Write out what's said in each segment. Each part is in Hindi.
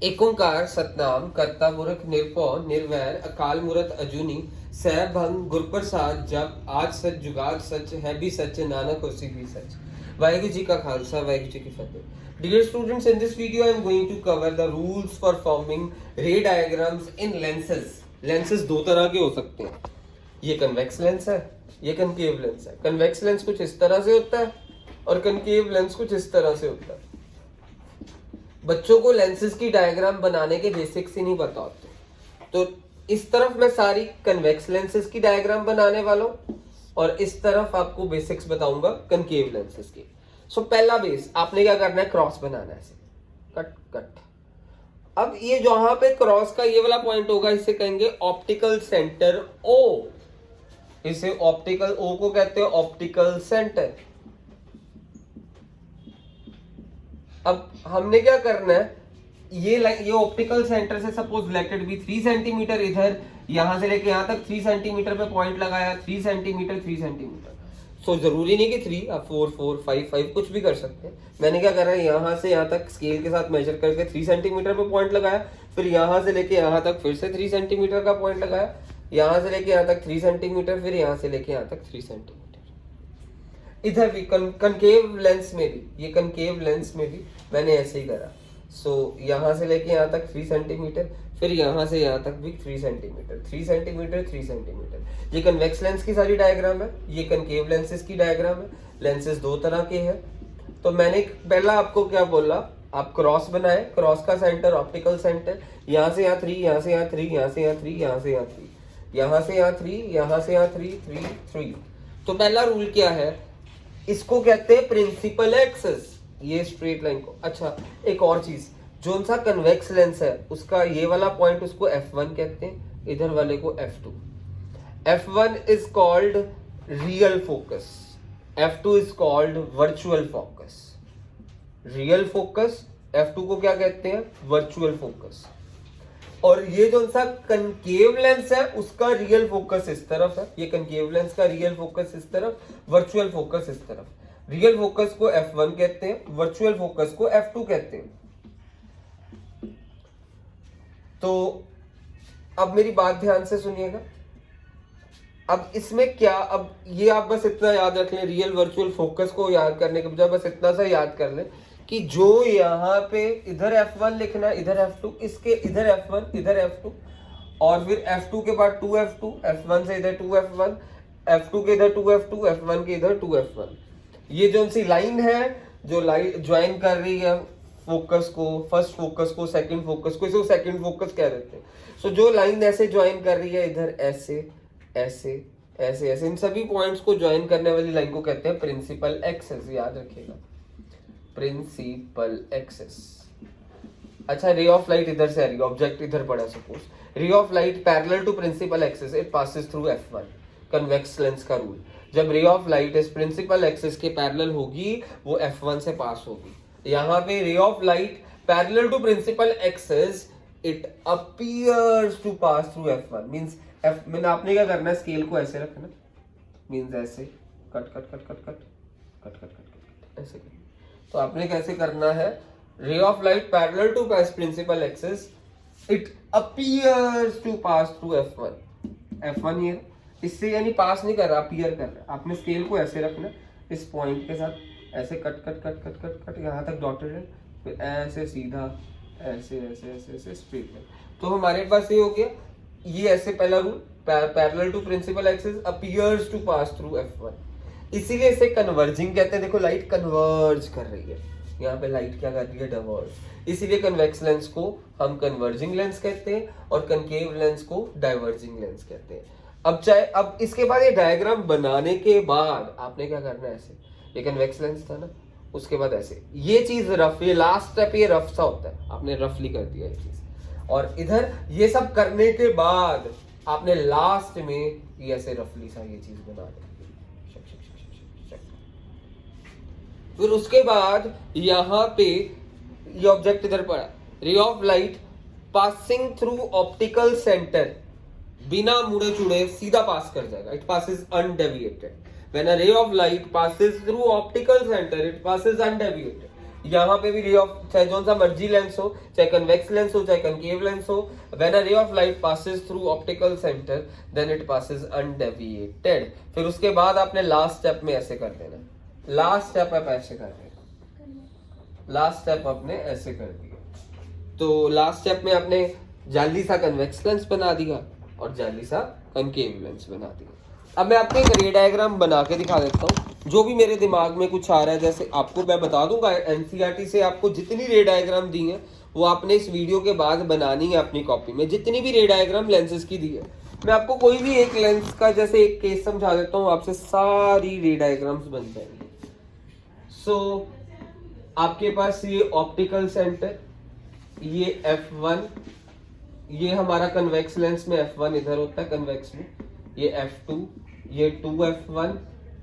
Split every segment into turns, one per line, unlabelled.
एक ओंकार सतनाम करता पुरख निरपौ निर्वैर अकाल मूरत अजूनी सह भंग गुरप्रसाद जप आज सच जुगाद सच है भी सच नानक होसी भी सच। वाहिगुरु जी का खालसा वाहिगुरु जी की फतेह। Dear students, in this video I am going to cover the rules for forming ray diagrams in lenses. Lenses दो तरह के हो सकते हैं, ये कन्वेक्स लेंस है, ये कनकेव लेंस है। कन्वेक्स लेंस कुछ इस तरह से होता है और कनकेव लेंस कुछ इस तरह से होता है। बच्चों को लेंसेज की डायग्राम बनाने के बेसिक्स ही नहीं पता होते, तो इस तरफ मैं सारी कन्वेक्स लेंसेज की डायग्राम बनाने वाला हूं और इस तरफ आपको बेसिक्स बताऊंगा कनकेव लेंसेज की। सो पहला बेस आपने क्या करना है, क्रॉस बनाना है, ऐसे कट कट। अब ये जहां पे क्रॉस का ये वाला पॉइंट होगा इसे कहेंगे ऑप्टिकल सेंटर ओ। इसे ऑप्टिकल ओ को कहते हैं ऑप्टिकल सेंटर। अब हमने क्या करना है, ये ऑप्टिकल सेंटर से suppose let it be 3 centimetre, इधर यहां से लेके यहां तक 3 सेंटीमीटर पे पॉइंट लगाया, 3 सेंटीमीटर 3 सेंटीमीटर। सो जरूरी नहीं कि 3, आप 4 4 5 5 कुछ भी कर सकते हैं। मैंने क्या करा है, यहां से यहां तक स्केल के साथ मेजर करके 3 सेंटीमीटर पे पॉइंट लगाया, फिर यहां से लेके यहां तक फिर से 3 सेंटीमीटर का पॉइंट लगाया, यहां से लेके यहां तक 3 सेंटीमीटर, फिर यहां से लेके यहां तक 3 सेंटीमीटर। इधर भी कनकेव लेंस में भी, ये कनकेव लेंस में भी मैंने ऐसे ही करा। सो यहां से लेके यहां तक 3 सेंटीमीटर, फिर यहां से यहां तक भी 3 सेंटीमीटर 3 सेंटीमीटर 3 सेंटीमीटर। ये कन्वेक्स लेंस की सारी डायग्राम है, ये कनकेव लेंसेज की डायग्राम है। लेंसेज दो तरह के हैं। तो मैंने पहला आपको क्या बोला, आप क्रॉस बनाए, क्रॉस का सेंटर ऑप्टिकल सेंटर, यहां से यहां 3, यहां से यहां 3, यहां से यहां 3, यहां से यहां 3, यहां से यहां 3, यहां से यहां 3 3 3। तो पहला रूल क्या है, इसको कहते हैं प्रिंसिपल एक्सेस, ये स्ट्रेट लाइन को। अच्छा, एक और चीज, जो सा कन्वेक्स लेंस है उसका ये वाला पॉइंट उसको F1 कहते हैं, इधर वाले को F2। F1 is called real focus, F2 is called virtual focus. Real focus, F2 को क्या कहते हैं, वर्चुअल फोकस। और ये जो सा कनकेव लेंस है उसका रियल फोकस इस तरफ है, ये कनकेव लेंस का रियल फोकस इस तरफ, वर्चुअल फोकस इस तरफ। रियल फोकस को F1 कहते हैं, वर्चुअल फोकस को F2 कहते हैं। तो अब मेरी बात ध्यान से सुनिएगा। अब इसमें क्या, अब ये आप बस इतना याद रख लें, रियल वर्चुअल फोकस को याद करने के बजाय बस इतना सा याद कर लें कि जो यहाँ पे इधर F1 लिखना है, इधर F2, इसके इधर F1 इधर F2, और फिर F2 के बाद 2F2, F1 से इधर 2F1, F2 के इधर 2F2, F1 के इधर 2F1। ये जो सी लाइन है जो लाइन ज्वाइन कर रही है फोकस को, फर्स्ट फोकस को सेकंड फोकस को, इसे सेकंड फोकस कह देते हैं। सो जो लाइन ऐसे ज्वाइन कर रही है, इधर ऐसे ऐसे ऐसे ऐसे, इन सभी पॉइंट्स को ज्वाइन करने वाली लाइन को कहते हैं प्रिंसिपल एक्सेस, याद रखिएगा, प्रिंसिपल एक्सेस। अच्छा, रे ऑफ लाइट इधर से आ रही है, ऑब्जेक्ट इधर पड़ा suppose, ray of light parallel to principal axis it passes through F1, convex lens का रूल। जब रे ऑफ लाइट इस प्रिंसिपल एक्सेस के पैरेलल होगी वो F1 से पास होगी। यहाँ पे ray of light parallel to principal axis it appears to pass through F1 means मैंने आपने क्या करना है, स्केल को ऐसे रखना, मींस ऐसे cut cut cut cut cut cut cut cut ऐसे। तो आपने कैसे करना है, ray of light parallel to principal axis it appears to pass through F1। F1 ये इससे यानी पास नहीं कर रहा, अपीयर कर रहा है। आपने स्केल को ऐसे रखना, इस पॉइंट के साथ ऐसे cut cut cut cut cut cut यहाँ तक डॉटेड है, फिर ऐसे सीधा ऐसे ऐसे ऐसे ऐसे स्ट्रेट है। तो हमारे पास ये हो गया, ये ऐसे पहला rule, parallel to principal axis appears to pass through F1। इसीलिए इसे कन्वर्जिंग कहते हैं। देखो लाइट कन्वर्ज कर रही है, यहाँ पे लाइट क्या कर रही है, डाइवर्ज। इसीलिए कन्वेक्स लेंस को हम कन्वर्जिंग लेंस कहते हैं और कनकेव लेंस को डाइवर्जिंग लेंस कहते हैं। अब इसके बाद ये डायग्राम बनाने के बाद आपने क्या करना है, ऐसे, ये कन्वेक्स लेंस था ना, उसके बाद ऐसे, ये चीज रफ, ये लास्ट स्टेप ये रफ सा होता है, आपने रफली कर दिया ये चीज। और इधर ये सब करने के बाद आपने लास्ट में ये ऐसे रफली सा ये चीज बना दी। फिर उसके बाद यहां पे ये ऑब्जेक्ट इधर पड़ा, रे of light passing through optical centre, बिना मुड़े चुड़े सीधा पास कर जाएगा, it passes undeviated. When a ray of light passes through optical centre it passes undeviated. यहाँ पे भी रे ऑफ, चाहे जो सा मर्जी लेंस हो, चाहे कन्वेक्स लेंस हो, चाहे कनकेव लेंस हो, when a ray of light passes through optical centre then it passes undeviated. फिर उसके बाद आपने लास्ट स्टेप में ऐसे कर देना, लास्ट स्टेप आप ऐसे कर देना, लास्ट स्टेप आपने ऐसे कर दिया। तो लास्ट स्टेप में आपने जाली सा कन्वेक्स लेंस बना दिया और जाली सा कनकेव लेंस बना दिया। अब मैं आपको एक रे डायग्राम बना के दिखा देता हूँ, जो भी मेरे दिमाग में कुछ आ रहा है। जैसे आपको मैं बता दूंगा एनसीईआरटी से आपको जितनी रे डायग्राम दी है वो आपने इस वीडियो के बाद बनानी है अपनी कॉपी में। जितनी भी रे डायग्राम लेंसेज की दी है, मैं आपको कोई भी एक लेंस का जैसे एक केस समझा देता हूँ, आपसे सारी रे डायग्राम्स बन जाएंगे। सो आपके पास ये ऑप्टिकल सेंटर, ये F1, ये हमारा कन्वेक्स लेंस में F1 इधर होता है कन्वेक्स में, ये F2, ये 2F1,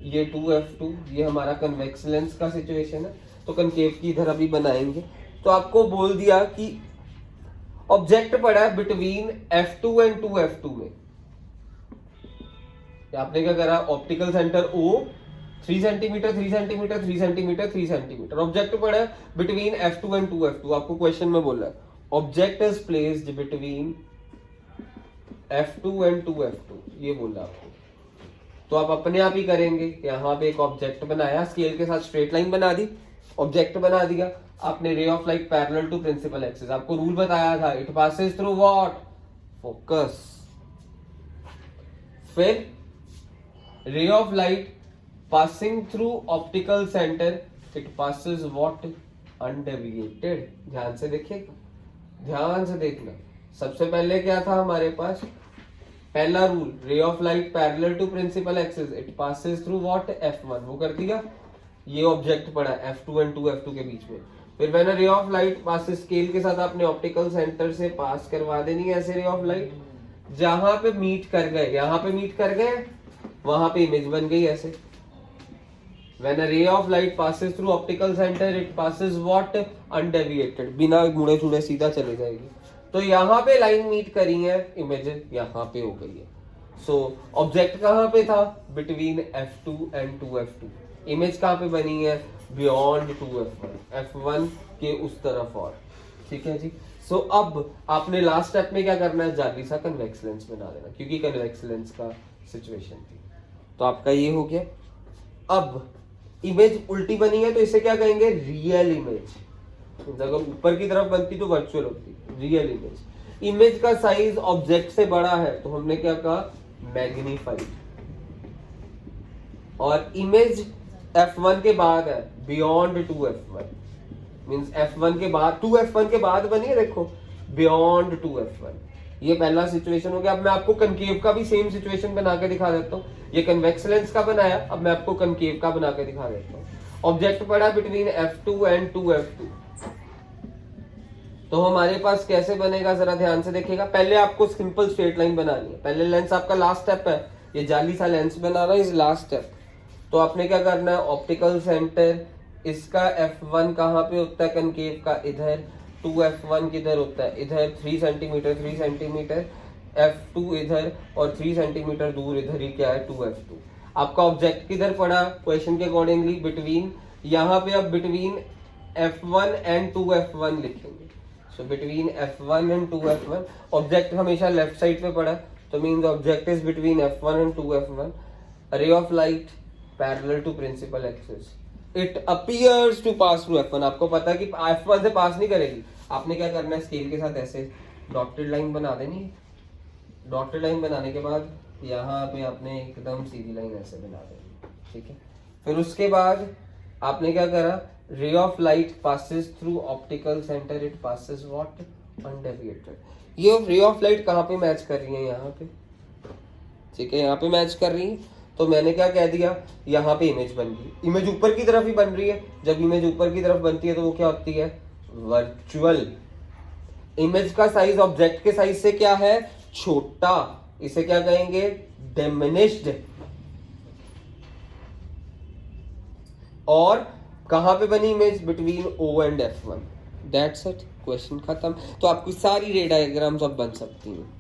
ये 2F2, ये हमारा कन्वेक्स लेंस का सिचुएशन है। तो कनकेव की इधर अभी बनाएंगे। तो आपको बोल दिया कि ऑब्जेक्ट पड़ा है बिटवीन F2 एंड 2F2 में। आपने क्या करा, optical centre O 3 centimetre 3 centimetre 3 centimetre 3 centimetre, object पड़ा है बिटवीन F2 एंड 2F2। आपको क्वेश्चन में बोल रहा है object is placed between F2 and 2F2, ये बोल रहा आपको। तो आप अपने आप ही करेंगे। यहाँ पे एक ऑब्जेक्ट बनाया, स्केल के साथ स्ट्रेट लाइन बना दी, ऑब्जेक्ट बना दिया आपने, ray of light parallel to principal axis. आपको रूल बताया था, it passes through what, focus. फिर ray of light passing through optical centre, it passes what, undeviated. ध्यान से देखिएगा, ध्यान से देखना। सबसे पहले क्या था हमारे पास, पहला rule, ray of light parallel to principal axis, it passes through what, F1, वो कर दिया। ये ऑब्जेक्ट पड़ा F2 एंड 2F2 के बीच में। फिर व्हेन रे ऑफ लाइट पासेस, स्केल के साथ आपने ऑप्टिकल सेंटर से पास करवा देनी है ऐसे रे ऑफ लाइट, जहां पे मीट कर गए, यहां पे मीट कर गए, वहां पे इमेज बन गई ऐसे। When a ray of light passes through optical center, it passes what, undeviated, बिना मुड़े छुड़े सीधा चले जाएगी। तो यहाँ पे लाइन मीट करी है, इमेज यहाँ पे हो गई है। सो ऑब्जेक्ट कहाँ पे था, between F2 and 2F2। Image कहाँ पे बनी है, बियॉन्ड 2F1, F1 के उस तरफ और। ठीक है जी। सो अब आपने लास्ट स्टेप में क्या करना है, जाली सा कन्वेक्स लेंस बना देना, क्योंकि कन्वेक्स लेंस का सिचुएशन थी। तो आपका ये हो गया। अब इमेज उल्टी बनी है तो इसे क्या कहेंगे, रियल इमेज। अगर ऊपर की तरफ बनती तो वर्चुअल होती, रियल इमेज। इमेज का साइज ऑब्जेक्ट से बड़ा है तो हमने क्या कहा, मैग्नीफाइड। और इमेज F1 के बाद है, बियॉन्ड 2F1, मींस F1 के बाद, 2F1 के बाद बनी है, देखो बियॉन्ड 2F1। ये पहला सिचुएशन हो गया। अब मैं आपको कनकेव का भी सेम सिचुएशन बना के दिखा देता हूँ। ये कन्वेक्स लेंस का बनाया, अब मैं आपको कनकेव का बना के दिखा देता हूँ। ऑब्जेक्ट पड़ा बिटवीन F2 एंड 2F2। तो हमारे पास कैसे बनेगा, जरा ध्यान से देखिएगा। पहले आपको सिंपल स्ट्रेट लाइन बनानी है। पहले लेंस आपका लास्ट स्टेप है, ये जाली सा lens banana is last step. तो आपने क्या करना है, ऑप्टिकल सेंटर, इसका F1 कहाँ पे होता है, कनकेव का इधर, 2F1 किधर होता है, इधर 3 सेंटीमीटर 3 सेंटीमीटर, F2 इधर, और 3 सेंटीमीटर दूर इधर ही क्या है, 2F2। आपका ऑब्जेक्ट किधर पड़ा, क्वेश्चन के अकॉर्डिंगली बिटवीन, यहाँ पे अब बिटवीन F1 एंड 2F1 लिखेंगे। So between F1 and 2F1, object हमेशा लेफ्ट साइड पे पड़ा, तो means object is between F1 and 2F1। Ray of light parallel to principal axis, it appears to pass through F1। आपको पता है कि F1 से पास नहीं करेगी। आपने क्या करना है, स्केल के साथ ऐसे डॉटेड लाइन बना देनी है। डॉटेड लाइन बनाने के बाद यहाँ पे आपने एकदम सीधी लाइन ऐसे बना देनी, ठीक है। फिर उसके बाद आपने क्या करा, रे of light passes through optical centre, it passes what, undeviated. ये रे ऑफ लाइट कहाँ पे मैच कर रही है, यहाँ पे, ठीक है, यहाँ पे मैच कर रही है। तो मैंने क्या कह दिया, यहाँ पे इमेज बन गई। इमेज ऊपर की तरफ ही बन रही है। जब इमेज ऊपर की तरफ बनती है तो वो क्या होती है, वर्चुअल। इमेज का साइज ऑब्जेक्ट के साइज से क्या है, छोटा। इसे क्या कहेंगे, डिमिनिश्ड। और कहां पे बनी image, between O and F1। That's it, question खत्म। तो आपकी सारी रे डायग्राम्स अब बन सकती हैं।